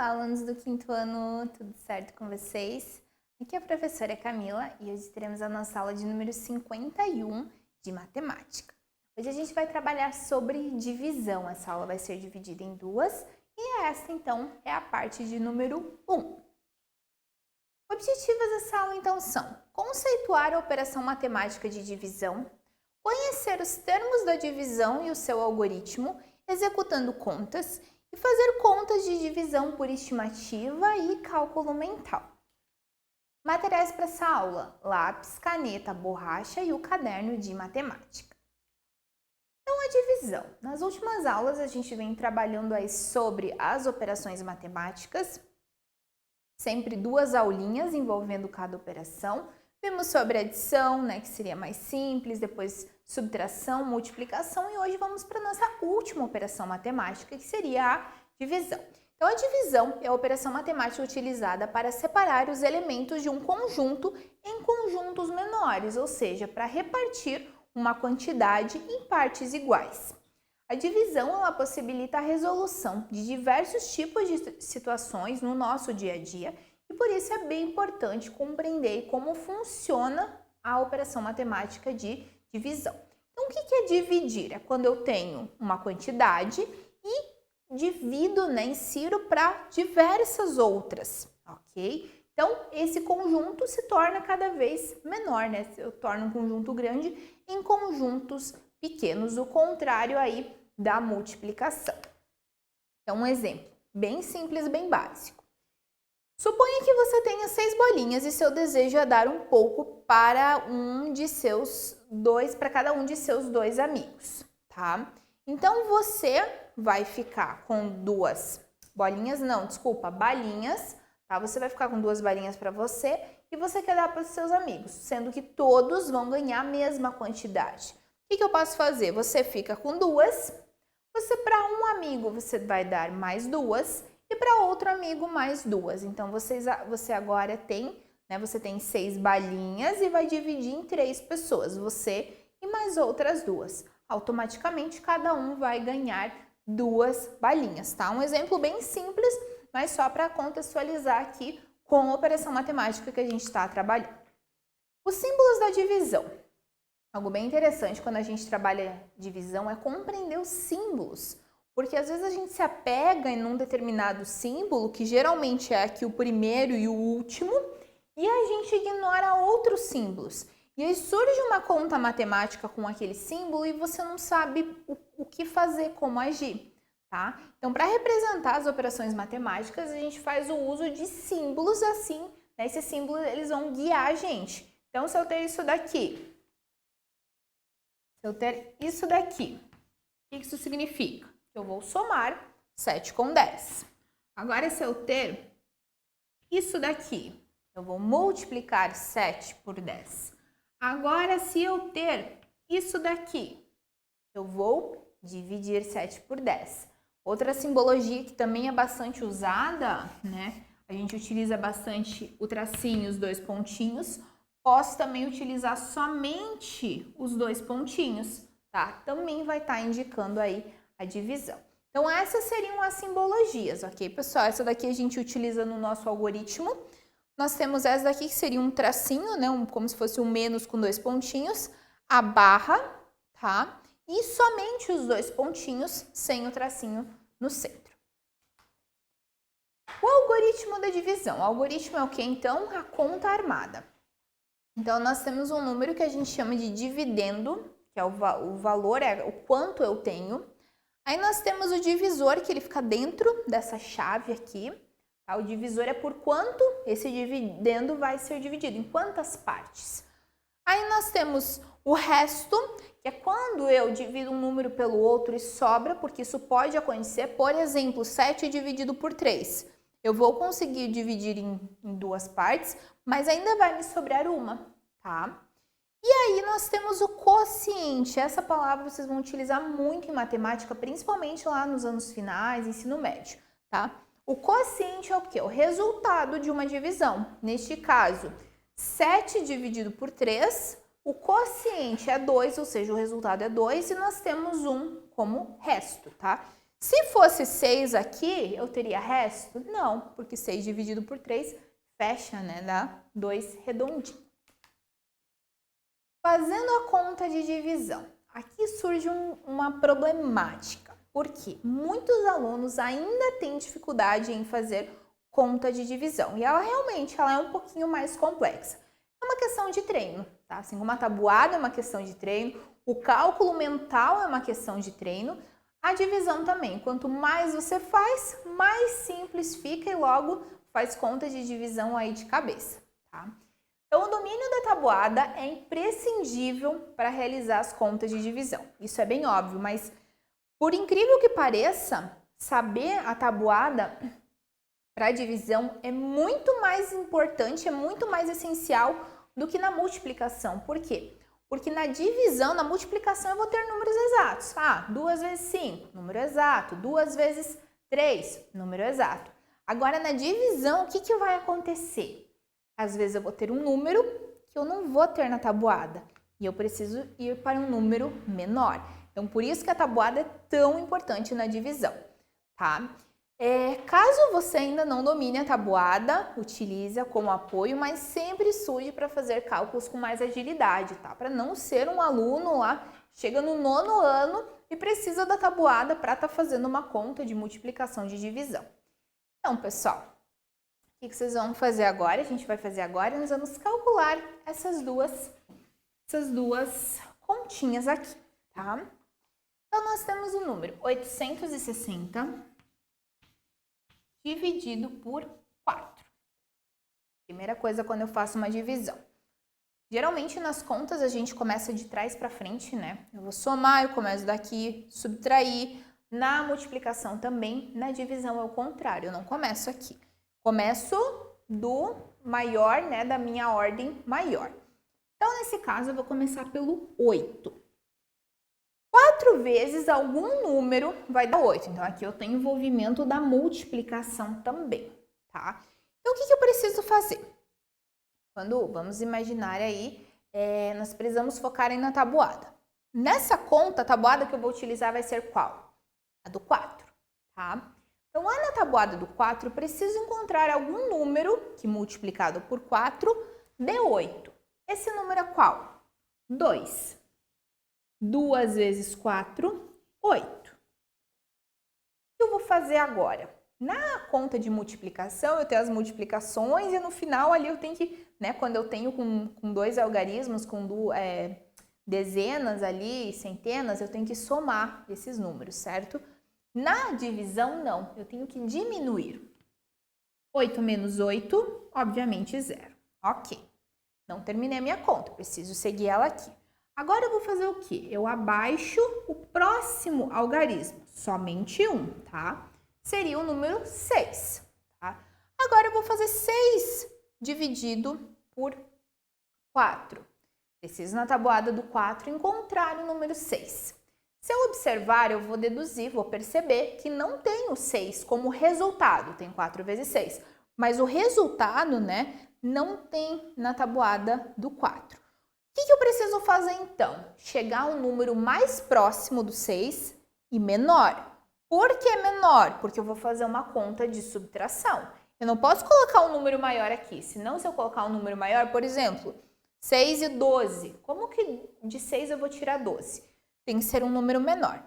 Olá, alunos do quinto ano, tudo certo com vocês? Aqui é a professora Camila e hoje teremos a nossa aula de número 51 de matemática. Hoje a gente vai trabalhar sobre divisão, essa aula vai ser dividida em duas e esta então é a parte de número 1. Objetivos dessa aula então são conceituar a operação matemática de divisão, conhecer os termos da divisão e o seu algoritmo, executando contas e fazer contas de divisão por estimativa e cálculo mental. Materiais para essa aula: lápis, caneta, borracha e o caderno de matemática. Então, a divisão. Nas últimas aulas a gente vem trabalhando aí sobre as operações matemáticas, sempre duas aulinhas envolvendo cada operação. Vimos sobre adição, que seria mais simples, depois subtração, multiplicação e hoje vamos para a nossa última operação matemática, que seria a divisão. Então, a divisão é a operação matemática utilizada para separar os elementos de um conjunto em conjuntos menores, ou seja, para repartir uma quantidade em partes iguais. A divisão ela possibilita a resolução de diversos tipos de situações no nosso dia a dia e por isso é bem importante compreender como funciona a operação matemática de divisão. Então, o que é dividir? É quando eu tenho uma quantidade e divido, insiro para diversas outras, ok? Então, esse conjunto se torna cada vez menor, Eu torno um conjunto grande em conjuntos pequenos, o contrário aí da multiplicação. Então, um exemplo bem simples, bem básico. Suponha que você tenha 6 bolinhas e seu desejo é dar um pouco para para cada um de seus dois amigos, tá? Então, você vai ficar com balinhas, tá? Você vai ficar com 2 balinhas para você e você quer dar para os seus amigos, sendo que todos vão ganhar a mesma quantidade. O que eu posso fazer? Você fica com 2, para um amigo você vai dar mais 2 e para outro amigo mais 2. Então, você agora tem, você tem 6 balinhas e vai dividir em 3 pessoas, você e mais outras 2. Automaticamente, cada um vai ganhar 2 balinhas, tá? Um exemplo bem simples, mas só para contextualizar aqui com a operação matemática que a gente está trabalhando. Os símbolos da divisão. Algo bem interessante quando a gente trabalha divisão é compreender os símbolos, porque às vezes a gente se apega em um determinado símbolo, que geralmente é aqui o primeiro e o último, e a gente ignora outros símbolos. E aí surge uma conta matemática com aquele símbolo e você não sabe o que fazer, como agir, tá? Então, para representar as operações matemáticas, a gente faz o uso de símbolos assim, Esses símbolos, eles vão guiar a gente. Então, se eu ter isso daqui, o que isso significa? Que eu vou somar 7 com 10. Agora, se eu ter isso daqui, eu vou multiplicar 7 por 10. Agora, se eu ter isso daqui, eu vou dividir 7 por 10. Outra simbologia que também é bastante usada, A gente utiliza bastante o tracinho, os 2 pontinhos. Posso também utilizar somente os 2 pontinhos, tá? Também vai estar indicando aí a divisão. Então, essas seriam as simbologias, ok, pessoal? Essa daqui a gente utiliza no nosso algoritmo. Nós temos essa daqui que seria um tracinho, como se fosse um menos com 2 pontinhos, a barra, tá? E somente os 2 pontinhos sem o tracinho no centro. O algoritmo da divisão. O algoritmo é o que, então? A conta armada. Então, nós temos um número que a gente chama de dividendo, que é o valor, é o quanto eu tenho. Aí nós temos o divisor, que ele fica dentro dessa chave aqui. Tá? O divisor é por quanto esse dividendo vai ser dividido, em quantas partes. Aí nós temos o resto, que é quando eu divido um número pelo outro e sobra, porque isso pode acontecer. Por exemplo, 7 dividido por 3. Eu vou conseguir dividir em 2 partes, mas ainda vai me sobrar uma, tá? E aí nós temos o quociente. Essa palavra vocês vão utilizar muito em matemática, principalmente lá nos anos finais, ensino médio, tá? O quociente é o quê? O resultado de uma divisão. Neste caso, 7 dividido por 3, o quociente é 2, ou seja, o resultado é 2, e nós temos 1 como resto, tá? Se fosse 6 aqui, eu teria resto? Não, porque 6 dividido por 3 fecha, né? Dá 2 redondinho. Fazendo a conta de divisão, aqui surge uma problemática, porque muitos alunos ainda têm dificuldade em fazer conta de divisão e ela realmente é um pouquinho mais complexa. É uma questão de treino, tá? Assim como a tabuada é uma questão de treino, o cálculo mental é uma questão de treino, a divisão também. Quanto mais você faz, mais simples fica e logo faz conta de divisão aí de cabeça, tá? Então, o domínio da tabuada é imprescindível para realizar as contas de divisão. Isso é bem óbvio, mas por incrível que pareça, saber a tabuada para divisão é muito mais importante, é muito mais essencial do que na multiplicação. Por quê? Porque na divisão, na multiplicação, eu vou ter números exatos. 2 vezes 5, número exato. 2 vezes 3, número exato. Agora, na divisão, o que vai acontecer? Às vezes eu vou ter um número que eu não vou ter na tabuada e eu preciso ir para um número menor. Então, por isso que a tabuada é tão importante na divisão, tá? Caso você ainda não domine a tabuada, utilize-a como apoio, mas sempre estude para fazer cálculos com mais agilidade, tá? Para não ser um aluno lá, chega no 9º ano e precisa da tabuada para estar fazendo uma conta de multiplicação de divisão. Então, pessoal, o que vocês vão fazer agora? A gente vai fazer agora e nós vamos calcular essas duas continhas aqui, tá? Então, nós temos o número 860 dividido por 4. Primeira coisa quando eu faço uma divisão. Geralmente, nas contas, a gente começa de trás para frente, né? Eu vou somar, eu começo daqui, subtrair. Na multiplicação também, na divisão é o contrário, eu não começo aqui. Começo do maior, né, da minha ordem maior. Então, nesse caso, eu vou começar pelo 8. 4 vezes algum número vai dar 8. Então, aqui eu tenho envolvimento da multiplicação também, tá? Então, o que eu preciso fazer? Vamos imaginar aí, nós precisamos focar aí na tabuada. Nessa conta, a tabuada que eu vou utilizar vai ser qual? A do 4, tá? Então, lá na tabuada do 4, eu preciso encontrar algum número que multiplicado por 4 dê 8. Esse número é qual? 2. 2 vezes 4, 8. O que eu vou fazer agora? Na conta de multiplicação, eu tenho as multiplicações e no final ali eu tenho que, né, quando eu tenho com 2 algarismos, com dezenas ali, centenas, eu tenho que somar esses números, certo? Na divisão, não. Eu tenho que diminuir. 8 menos 8, obviamente, 0. Ok. Não terminei a minha conta. Preciso seguir ela aqui. Agora, eu vou fazer o quê? Eu abaixo o próximo algarismo. Somente um, tá? Seria o número 6, tá? Agora, eu vou fazer 6 dividido por 4. Preciso, na tabuada do 4, encontrar o número 6. Se eu observar, eu vou deduzir, vou perceber que não tem o 6 como resultado, tem 4 vezes 6. Mas o resultado, né, não tem na tabuada do 4. O que eu preciso fazer então? Chegar ao número mais próximo do 6 e menor. Por que menor? Porque eu vou fazer uma conta de subtração. Eu não posso colocar um número maior aqui, senão se eu colocar um número maior, por exemplo, 6 e 12, como que de 6 eu vou tirar 12? Tem que ser um número menor.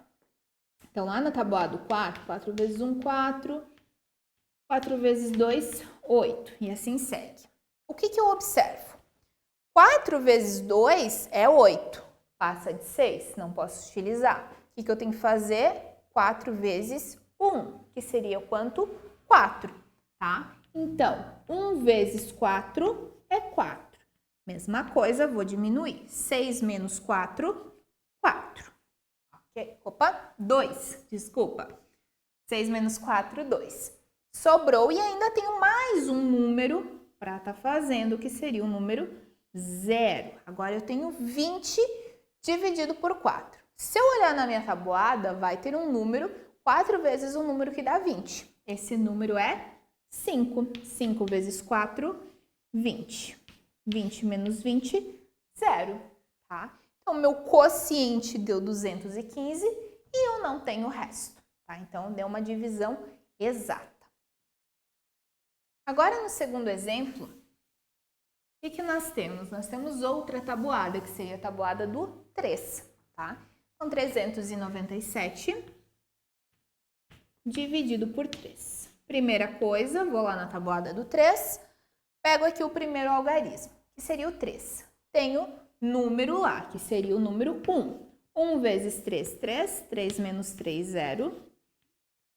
Então, lá na tabuada do 4, 4 vezes 1, 4. 4 vezes 2, 8. E assim segue. O que eu observo? 4 vezes 2 é 8. Passa de 6, não posso utilizar. O que eu tenho que fazer? 4 vezes 1, que seria quanto? 4, tá? Então, 1 vezes 4 é 4. Mesma coisa, vou diminuir. 6 menos 4, 4. Ok? Opa, 2, desculpa. 6 menos 4, 2. Sobrou e ainda tenho mais um número para estar fazendo, que seria o número 0. Agora eu tenho 20 dividido por 4. Se eu olhar na minha tabuada, vai ter um número 4 vezes o número que dá 20. Esse número é 5. 5 vezes 4, 20. 20 menos 20, 0, tá? Então, meu quociente deu 215 e eu não tenho o resto. tá? Então, deu uma divisão exata. Agora, no segundo exemplo, o que nós temos? Nós temos outra tabuada, que seria a tabuada do 3, tá? Então, 397 dividido por 3. Primeira coisa, vou lá na tabuada do 3, pego aqui o primeiro algarismo, que seria o 3. Tenho número lá, que seria o número 1. 1 vezes 3, 3. 3 menos 3, 0.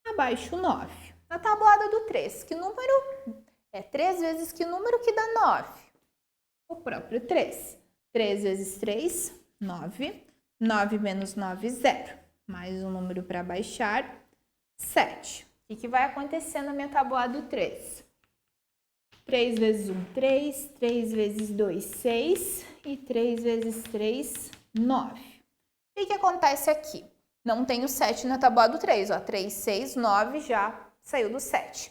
Abaixo 9. Na tabuada do 3, que número é 3 vezes que número que dá 9? O próprio 3. 3 vezes 3, 9. 9 menos 9, 0. Mais um número para baixar, 7. O que vai acontecer na minha tabuada do 3? 3 vezes 1, 3. 3 vezes 2, 6. E 3 vezes 3, 9. O que acontece aqui? Não tenho 7 na tabuada do 3, ó. 3, 6, 9 já saiu do 7.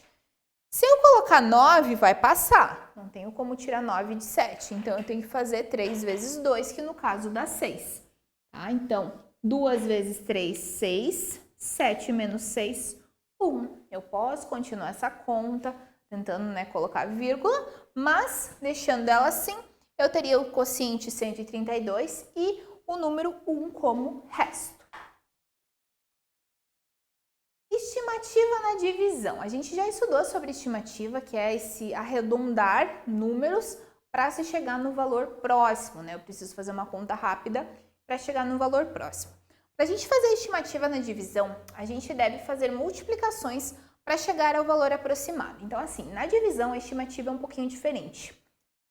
Se eu colocar 9, vai passar. Não tenho como tirar 9 de 7. Então, eu tenho que fazer 3 vezes 2, que no caso dá 6. Tá? Então, 2 vezes 3, 6. 7 menos 6, 1. Eu posso continuar essa conta, tentando, né, colocar vírgula, mas, deixando ela assim, eu teria o quociente 132 e o número 1 como resto. Estimativa na divisão. A gente já estudou sobre estimativa, que é esse arredondar números para se chegar no valor próximo, né? Eu preciso fazer uma conta rápida para chegar no valor próximo. Para a gente fazer a estimativa na divisão, a gente deve fazer multiplicações para chegar ao valor aproximado. Então, assim, na divisão, a estimativa é um pouquinho diferente,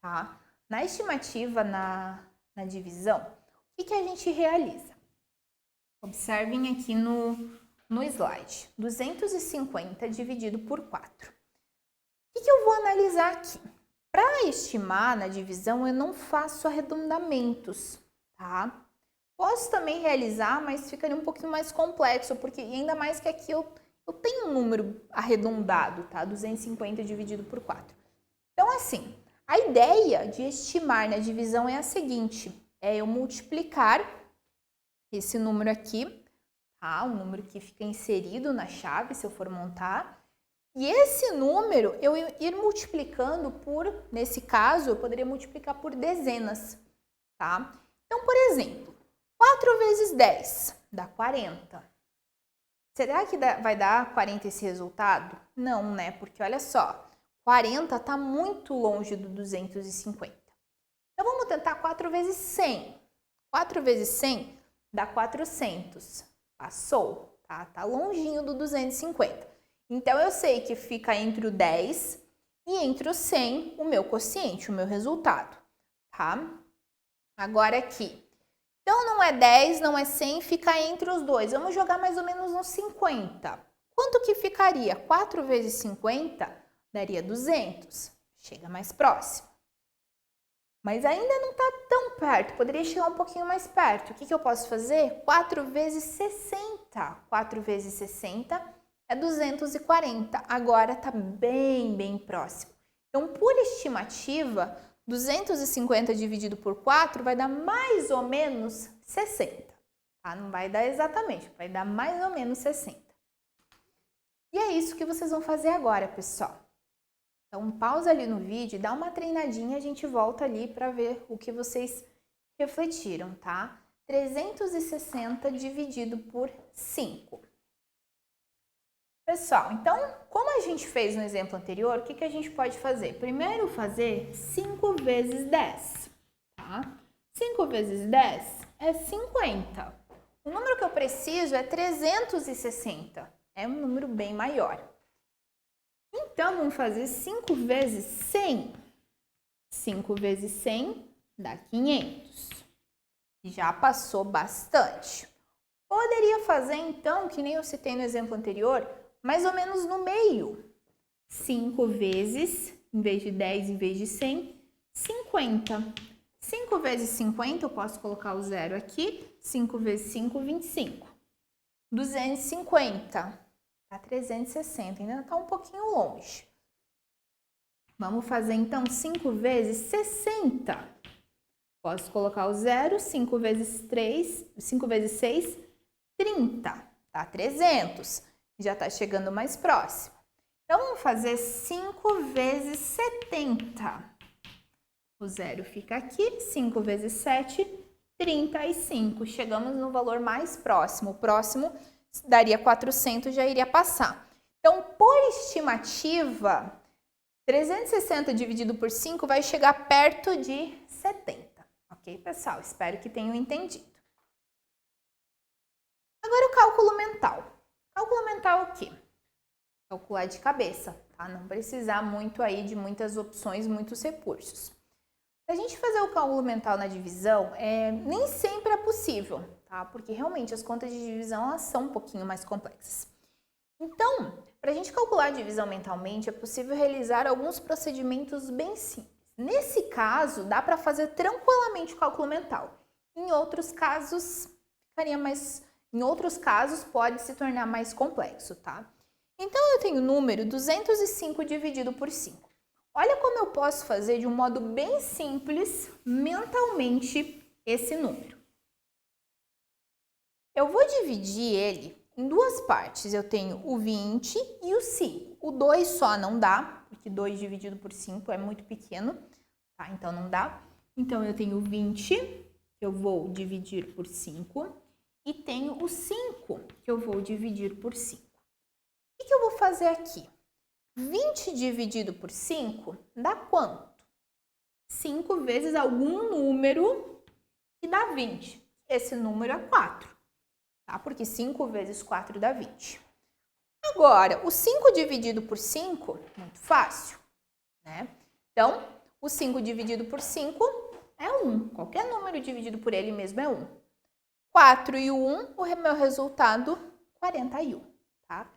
tá? Na estimativa, na divisão, o que a gente realiza? Observem aqui no slide, 250 dividido por 4. O que eu vou analisar aqui? Para estimar na divisão, eu não faço arredondamentos, tá? Posso também realizar, mas ficaria um pouquinho mais complexo, porque ainda mais que aqui eu tenho um número arredondado, tá? 250 dividido por 4. Então, assim, a ideia de estimar na divisão é a seguinte, é eu multiplicar esse número aqui, tá? O número que fica inserido na chave, se eu for montar, e esse número eu ir multiplicando por, nesse caso, eu poderia multiplicar por dezenas, tá? Então, por exemplo, 4 vezes 10 dá 40. Será que vai dar 40 esse resultado? Não, né? Porque olha só, 40 está muito longe do 250. Então, vamos tentar 4 vezes 100. 4 vezes 100 dá 400. Passou, tá? Tá longinho do 250. Então, eu sei que fica entre o 10 e entre o 100 o meu quociente, o meu resultado, tá? Agora aqui. Então, não é 10, não é 100, fica entre os dois. Vamos jogar mais ou menos uns 50. Quanto que ficaria? 4 vezes 50 daria 200. Chega mais próximo. Mas ainda não está tão perto, poderia chegar um pouquinho mais perto. O que eu posso fazer? 4 vezes 60. 4 vezes 60 é 240. Agora está bem próximo. Então, por estimativa, 250 dividido por 4 vai dar mais ou menos 60. Tá? Não vai dar exatamente, vai dar mais ou menos 60. E é isso que vocês vão fazer agora, pessoal. Então, pausa ali no vídeo, dá uma treinadinha e a gente volta ali para ver o que vocês refletiram, tá? 360 dividido por 5. Pessoal, então, como a gente fez no exemplo anterior, o que a gente pode fazer? Primeiro, fazer 5 vezes 10, tá? 5 vezes 10 é 50. O número que eu preciso é 360. É um número bem maior. Então, vamos fazer 5 vezes 100. 5 vezes 100 dá 500. Já passou bastante. Poderia fazer, então, que nem eu citei no exemplo anterior, mais ou menos no meio. 5 vezes, em vez de 10, em vez de 100, 50. 5 vezes 50, eu posso colocar o zero aqui. 5 vezes 5, 25. 250. Tá 360, ainda está um pouquinho longe. Vamos fazer, então, 5 vezes 60. Posso colocar o zero. 5 vezes 3, 5 vezes 6, 30. Tá 300. já está chegando mais próximo. Então, vamos fazer 5 vezes 70. O zero fica aqui, 5 vezes 7, 35. Chegamos no valor mais próximo. O próximo daria 400, já iria passar. Então, por estimativa, 360 dividido por 5 vai chegar perto de 70. Ok, pessoal? Espero que tenham entendido. Agora o cálculo mental. Cálculo mental é o quê? Calcular de cabeça, tá? Não precisar muito aí de muitas opções, muitos recursos. Para a gente fazer o cálculo mental na divisão, nem sempre é possível, tá? Porque realmente as contas de divisão elas são um pouquinho mais complexas. Então, para a gente calcular a divisão mentalmente, é possível realizar alguns procedimentos bem simples. Nesse caso, dá para fazer tranquilamente o cálculo mental. Em outros casos, pode se tornar mais complexo, tá? Então, eu tenho o número 205 dividido por 5. Olha como eu posso fazer de um modo bem simples, mentalmente, esse número. Eu vou dividir ele em duas partes. Eu tenho o 20 e o 5. O 2 só não dá, porque 2 dividido por 5 é muito pequeno, tá? Então, não dá. Então, eu tenho o 20, que eu vou dividir por 5, e tenho o 5, que eu vou dividir por 5. O que eu vou fazer aqui? 20 dividido por 5 dá quanto? 5 vezes algum número que dá 20. Esse número é 4, tá? Porque 5 vezes 4 dá 20. Agora, o 5 dividido por 5, muito fácil, né? Então, o 5 dividido por 5 é 1. Qualquer número dividido por ele mesmo é 1. 4 e o 1, o meu resultado, 41, tá?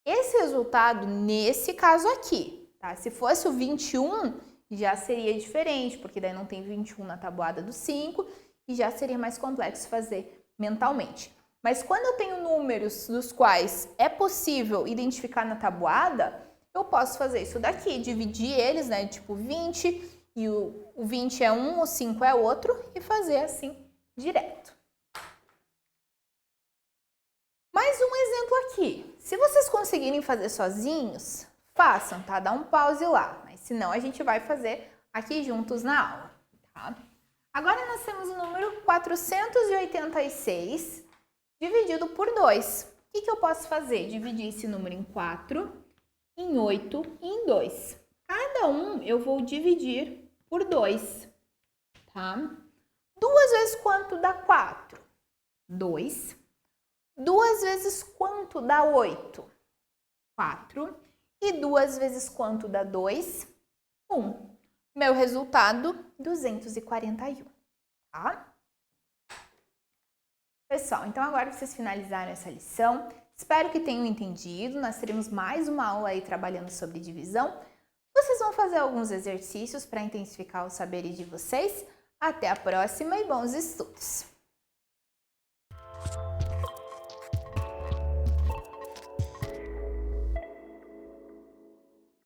Esse resultado, nesse caso aqui, tá? Se fosse o 21, já seria diferente, porque daí não tem 21 na tabuada do 5 e já seria mais complexo fazer mentalmente. Mas quando eu tenho números dos quais é possível identificar na tabuada, eu posso fazer isso daqui, dividir eles, né? Tipo 20, e o 20 é um, o 5 é outro, e fazer assim direto. Mais um exemplo aqui. Se vocês conseguirem fazer sozinhos, façam, tá? Dá um pause lá. Mas senão a gente vai fazer aqui juntos na aula, tá? Agora nós temos o número 486 dividido por 2. O que eu posso fazer? Dividir esse número em 4, em 8 e em 2. Cada um eu vou dividir por 2, tá? 2 vezes quanto dá 4? 2. 2 vezes quanto dá 8? 4. E 2 vezes quanto dá 2? 1. Meu resultado, 241, tá? Pessoal, então agora vocês finalizaram essa lição. Espero que tenham entendido. Nós teremos mais uma aula aí trabalhando sobre divisão. Vocês vão fazer alguns exercícios para intensificar os saberes de vocês. Até a próxima e bons estudos!